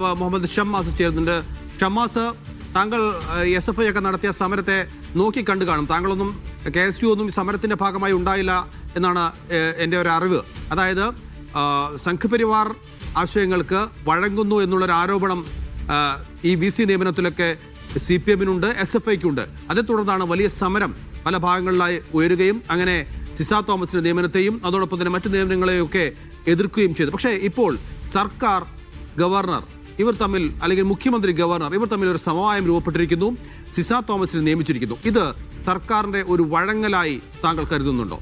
മുഹമ്മദ് ഷമ്മാസ് ചേരുന്നുണ്ട്. ഷമ്മാസ്, താങ്കൾ SFI ഒക്കെ നടത്തിയ സമരത്തെ നോക്കിക്കണ്ടു കാണും. താങ്കളൊന്നും KSU ഒന്നും സമരത്തിന്റെ ഭാഗമായി ഉണ്ടായില്ല എന്നാണ് എൻ്റെ ഒരു അറിവ്. അതായത് സംഘപരിവാർ ആശയങ്ങൾക്ക് വഴങ്ങുന്നു എന്നുള്ളൊരു ആരോപണം ഈ VC നിയമനത്തിലൊക്കെ CPM-നുണ്ട്, SFI-ക്കുണ്ട്. അതേ തുടർന്നാണ് വലിയ സമരം പല ഭാഗങ്ങളിലായി ഉയരുകയും അങ്ങനെ സിസ തോമസിന്റെ നിയമനത്തെയും അതോടൊപ്പം തന്നെ മറ്റു നിയമനങ്ങളെയൊക്കെ എതിർക്കുകയും ചെയ്തു. പക്ഷേ ഇപ്പോൾ സർക്കാർ, ഗവർണർ ഇവർ തമ്മിൽ, അല്ലെങ്കിൽ മുഖ്യമന്ത്രി, ഗവർണർ ഇവർ തമ്മിൽ ഒരു സമവായം രൂപപ്പെട്ടിരിക്കുന്നു. സിസ തോമസിനെ നിയമിച്ചിരിക്കുന്നു. ഇത് സർക്കാരിന്റെ ഒരു വഴങ്ങലായി താങ്കൾ കരുതുന്നുണ്ടോ?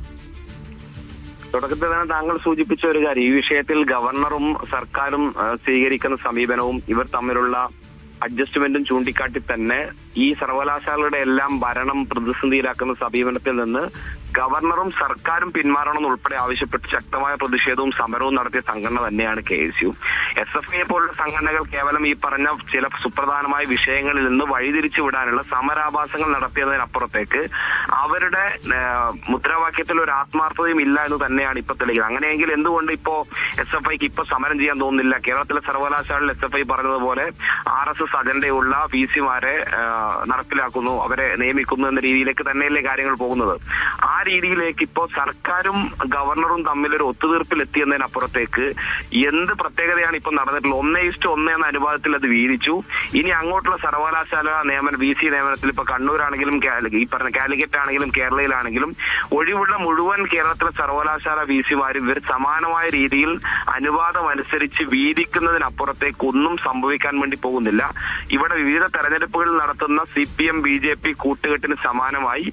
തുടക്കത്തിൽ തന്നെ താങ്കൾ സൂചിപ്പിച്ച ഒരു കാര്യം, ഈ വിഷയത്തിൽ ഗവർണറും സർക്കാരും സ്വീകരിക്കുന്ന സമീപനവും ഇവർ തമ്മിലുള്ള അഡ്ജസ്റ്റ്മെന്റും ചൂണ്ടിക്കാട്ടി തന്നെ ഈ സർവകലാശാലകളുടെ എല്ലാം ഭരണം പ്രതിസന്ധിയിലാക്കുന്ന സമീപനത്തിൽ നിന്ന് ഗവർണറും സർക്കാരും പിന്മാറണമെന്ന് ഉൾപ്പെടെ ആവശ്യപ്പെട്ട് ശക്തമായ പ്രതിഷേധവും സമരവും നടത്തിയ സംഘടന തന്നെയാണ് KSU. SFI പോലുള്ള സംഘടനകൾ കേവലം ഈ പറഞ്ഞ ചില സുപ്രധാനമായ വിഷയങ്ങളിൽ നിന്ന് വഴിതിരിച്ചു വിടാനുള്ള സമരാഭാസങ്ങൾ നടത്തിയതിനപ്പുറത്തേക്ക് അവരുടെ മുദ്രാവാക്യത്തിൽ ഒരു ആത്മാർത്ഥതയും ഇല്ല എന്ന് തന്നെയാണ് ഇപ്പൊ തെളിയുന്നത്. അങ്ങനെയെങ്കിൽ എന്തുകൊണ്ട് ഇപ്പോ SFI-ക്ക് ഇപ്പൊ സമരം ചെയ്യാൻ തോന്നുന്നില്ല? കേരളത്തിലെ സർവകലാശാലയിൽ SFI പറഞ്ഞതുപോലെ RSS അജണ്ടയുള്ള VC-മാരെ നടപ്പിലാക്കുന്നു, അവരെ നിയമിക്കുന്നു എന്ന രീതിയിലേക്ക് തന്നെയല്ലേ കാര്യങ്ങൾ പോകുന്നത്. ആ രീതിയിലേക്ക് ഇപ്പോ സർക്കാരും ഗവർണറും തമ്മിലൊരു ഒത്തുതീർപ്പിൽ എത്തിയെന്നതിനപ്പുറത്തേക്ക് എന്ത് പ്രത്യേകതയാണ് ഇപ്പൊ നടന്നിട്ടുള്ളത്? 1:1 എന്ന അനുപാതത്തിൽ അത് വീതിച്ചു. ഇനി അങ്ങോട്ടുള്ള സർവകലാശാല നിയമനം, VC നിയമനത്തിൽ ഇപ്പൊ കണ്ണൂരാണെങ്കിലും ഈ പറഞ്ഞ കാലിക്കറ്റ് ആണെങ്കിലും കേരളയിലാണെങ്കിലും ഒഴിവുള്ള മുഴുവൻ കേരളത്തിലെ സർവകലാശാല VC-മാരും ഇവർ സമാനമായ രീതിയിൽ അനുപാതം അനുസരിച്ച് വീതിക്കുന്നതിനപ്പുറത്തേക്ക് ഒന്നും സംഭവിക്കാൻ വേണ്ടി പോകുന്നില്ല. ഇവിടെ വിവിധ തെരഞ്ഞെടുപ്പുകൾ നടത്തുന്ന CPM BJP കൂട്ടുകെട്ടിന് സമാനമായി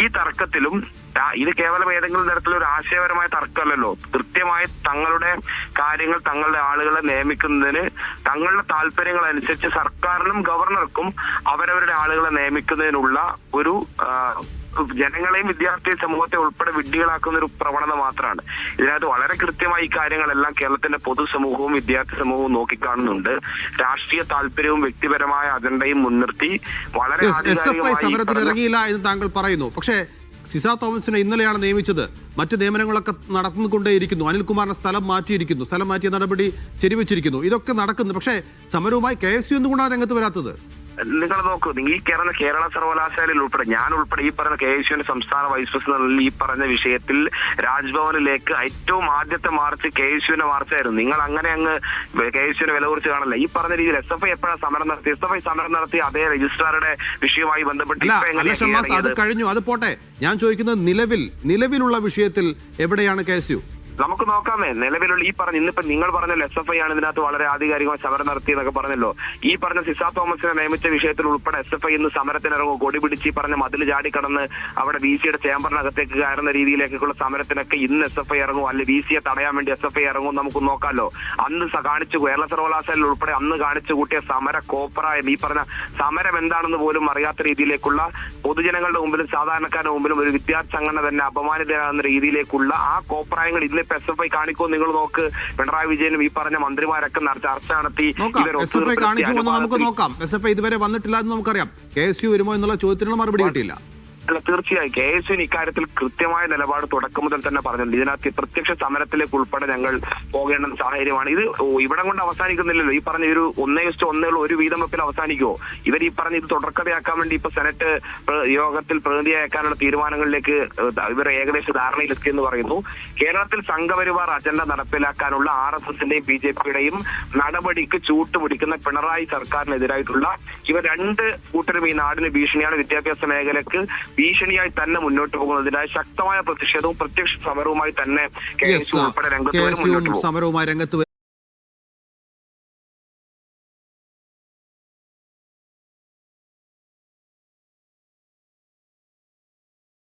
ഈ തർക്കത്തിലും ഇത് കേവലം ഏതെങ്കിലും തരത്തിലൊരു ആശയപരമായ തർക്കമല്ലല്ലോ. കൃത്യമായി തങ്ങളുടെ കാര്യങ്ങൾ, തങ്ങളുടെ ആളുകളെ നിയമിക്കുന്നതിന് തങ്ങളുടെ താല്പര്യങ്ങൾ അനുസരിച്ച് സർക്കാരിനും ഗവർണർക്കും അവരവരുടെ ആളുകളെ നിയമിക്കുന്നതിനുള്ള ഒരു ജനങ്ങളെയും വിദ്യാർത്ഥി സമൂഹത്തെ ഉൾപ്പെടെ വിഡ്ഢികളാക്കുന്ന ഒരു പ്രവണത മാത്രമാണ്. ഇതിനകത്ത് വളരെ കൃത്യമായി ഈ കാര്യങ്ങളെല്ലാം കേരളത്തിന്റെ പൊതുസമൂഹവും വിദ്യാർത്ഥി സമൂഹവും നോക്കിക്കാണുന്നുണ്ട്. രാഷ്ട്രീയ താല്പര്യവും വ്യക്തിപരമായ അജണ്ടയും മുൻനിർത്തി വളരെ സമരത്തിനിറങ്ങിയില്ല എന്ന് താങ്കൾ പറയുന്നു. പക്ഷേ സിസ തോമസിനെ ഇന്നലെയാണ് നിയമിച്ചത്. മറ്റു നിയമനങ്ങളൊക്കെ നടന്നുകൊണ്ടേയിരിക്കുന്നു. അനിൽകുമാറിന്റെ സ്ഥലം മാറ്റിയിരിക്കുന്നു, സ്ഥലം മാറ്റിയ നടപടി ശരിവെച്ചിരിക്കുന്നു. ഇതൊക്കെ നടക്കുന്നു. പക്ഷേ സമരവുമായി KSU എന്തുകൊണ്ടാണ് രംഗത്ത് വരാത്തത്? നിങ്ങൾ നോക്കൂ, ഈ കേരള സർവകലാശാലയിൽ ഉൾപ്പെടെ ഞാൻ ഉൾപ്പെടെ ഈ പറഞ്ഞ KSU-ന്റെ സംസ്ഥാന വൈസ് പ്രസിഡന്റ് ഈ പറഞ്ഞ വിഷയത്തിൽ രാജ്ഭവനിലേക്ക് ഏറ്റവും ആദ്യത്തെ മാർച്ച് KSU-ന്റെ മാർച്ചായിരുന്നു. നിങ്ങൾ അങ്ങനെ അങ്ങ് KSU-നെ വില കുറിച്ച് കാണല്ല. ഈ പറഞ്ഞ രീതിയിൽ SFI എപ്പോഴാണ് സമരം നടത്തി? SFI സമരം നടത്തി അതേ രജിസ്ട്രാറുടെ വിഷയവുമായി ബന്ധപ്പെട്ട് അത് കഴിഞ്ഞു, അത് പോട്ടെ. ഞാൻ ചോദിക്കുന്നത് നിലവിലുള്ള വിഷയത്തിൽ എവിടെയാണ് KSU? നമുക്ക് നോക്കാമേ. നിലവിലുള്ള ഈ പറഞ്ഞ ഇന്നിപ്പോ നിങ്ങൾ പറഞ്ഞല്ലോ SFI ആണ് ഇതിനകത്ത് വളരെ ആധികാരികമായി സമരം നടത്തിയെന്നൊക്കെ പറഞ്ഞല്ലോ. ഈ പറഞ്ഞ സിസ തോമസിനെ നിയമിച്ച വിഷയത്തിൽ ഉൾപ്പെടെ SFI ഇന്ന് സമരത്തിനിറങ്ങും. കൊടി പിടിച്ച് ഈ പറഞ്ഞ മതിൽ ചാടിക്കടന്ന് അവിടെ VC-യുടെ ചേംബറിനകത്തേക്ക് കയറുന്ന രീതിയിലേക്കുള്ള സമരത്തിനൊക്കെ ഇന്ന് SFI ഇറങ്ങും, അല്ലെ VC-യെ തടയാൻ വേണ്ടി SFI ഇറങ്ങും. നമുക്ക് നോക്കാമല്ലോ. അന്ന് കാണിച്ചു കേരള സർവകലാശാലയിൽ ഉൾപ്പെടെ അന്ന് കാണിച്ചു കൂട്ടിയ സമര കോപ്രായം, ഈ പറഞ്ഞ സമരം എന്താണെന്ന് പോലും അറിയാത്ത രീതിയിലേക്കുള്ള പൊതുജനങ്ങളുടെ മുമ്പിലും സാധാരണക്കാരുടെ മുമ്പിലും ഒരു വിദ്യാർത്ഥി സംഘടന തന്നെ അപമാനിതരാകുന്ന രീതിയിലേക്കുള്ള ആ കോപ്രായങ്ങൾ ഇന്ന് SFI കാണിക്കോ? നിങ്ങൾ നോക്ക്. പിണറായി വിജയനും ഈ പറഞ്ഞ മന്ത്രിമാരൊക്കെ ചർച്ച നടത്തി SFI കാണിക്കുമെന്ന് നമുക്ക് നോക്കാം. SFI ഇതുവരെ വന്നിട്ടില്ല എന്ന് നമുക്കറിയാം. KSU വരുമോ എന്നുള്ള ചോദ്യത്തിനുള്ള മറുപടി കിട്ടിയില്ല. അല്ല, തീർച്ചയായും KSU-ന് ഇക്കാര്യത്തിൽ കൃത്യമായ നിലപാട് തുടക്കം മുതൽ തന്നെ പറഞ്ഞിട്ടുണ്ട്. ഇതിനകത്ത് പ്രത്യക്ഷ സമരത്തിലേക്ക് ഉൾപ്പെടെ ഞങ്ങൾ പോകേണ്ട സാഹചര്യമാണ്. ഇത് ഇവിടം കൊണ്ട് അവസാനിക്കുന്നില്ലല്ലോ. ഈ പറഞ്ഞ ഒരു 1:1 ഒരു വീതം വെപ്പിൽ അവസാനിക്കുമോ? ഇവർ ഈ പറഞ്ഞ ഇത് തുടർക്കഥയാക്കാൻ വേണ്ടി ഇപ്പൊ സെനറ്റ് യോഗത്തിൽ പ്രതിനിധിയാക്കാനുള്ള തീരുമാനങ്ങളിലേക്ക് ഇവർ ഏകദേശം ധാരണയിലെത്തിയെന്ന് പറയുന്നു. കേരളത്തിൽ സംഘപരിവാർ അജണ്ട നടപ്പിലാക്കാനുള്ള RSS-ന്റെയും BJP-യുടെയും നടപടിക്ക് ചൂട്ടുപിടിക്കുന്ന പിണറായി സർക്കാരിനെതിരായിട്ടുള്ള ഇവർ രണ്ട് കൂട്ടരും ഈ നാടിന് ഭീഷണിയാണ്. വിദ്യാഭ്യാസ മേഖലക്ക് ഭീഷണിയായി തന്നെ മുന്നോട്ട് പോകുന്നതിനായി ശക്തമായ പ്രതിഷേധവും പ്രത്യക്ഷ സമരവുമായി തന്നെ KSU ഉൾപ്പെടെ രംഗത്ത്